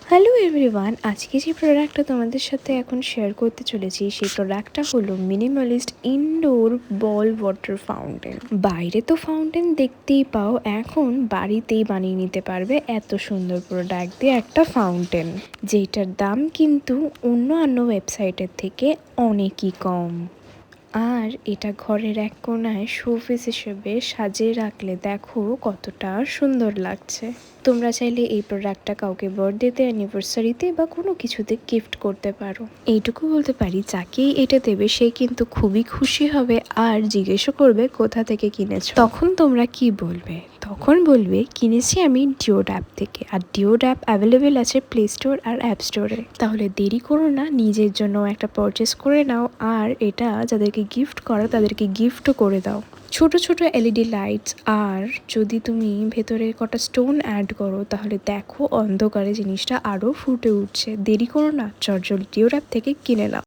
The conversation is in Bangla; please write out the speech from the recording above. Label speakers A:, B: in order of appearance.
A: হ্যালো এভরিওয়ান, আজকে যে প্রোডাক্টটা তোমাদের সাথে এখন শেয়ার করতে চলেছি সেই প্রোডাক্টটা হলো মিনিমালিস্ট ইনডোর বল ওয়াটার ফাউন্টেন। বাইরে তো ফাউন্টেন দেখতেই পাও, এখন বাড়িতেই বানিয়ে নিতে পারবে এত সুন্দর প্রোডাক্ট দিয়ে একটা ফাউন্টেন, যেটার দাম কিন্তু অন্য ওয়েবসাইটের থেকে অনেকই কম। আর এটা ঘরের এক কোণায় শোপিস হিসেবে সাজিয়ে রাখলে দেখো কতটা সুন্দর লাগছে। তোমরা চাইলে এই প্রোডাক্টটা কাউকে বার্থডেতে, অ্যানিভার্সারিতে বা কোনো কিছুতে গিফট করতে পারো। এইটুকু বলতে পারি, যাকেই এটা দেবে সে কিন্তু খুবই খুশি হবে আর জিজ্ঞেসও করবে কোথা থেকে কিনেছো। তখন তোমরা কি বলবে? তখন বলবে কিনেছি আমি ডিওড অ্যাপ থেকে, আর ডিওড অ্যাপ অ্যাভেলেবেল আছে প্লে স্টোর আর অ্যাপ স্টোরে। তাহলে দেরি করো না, নিজের জন্য একটা পারচেস করে নাও, আর এটা যাদেরকে গিফট করো তাদেরকে গিফটও করে দাও। ছোট ছোট এলইডি লাইটস, আর যদি তুমি ভেতরে কটা স্টোন অ্যাড করো তাহলে দেখো অন্ধকারে জিনিসটা আরও ফুটে উঠছে। দেরি করো না, চটজলদি ডিওড অ্যাপ থেকে কিনে নাও।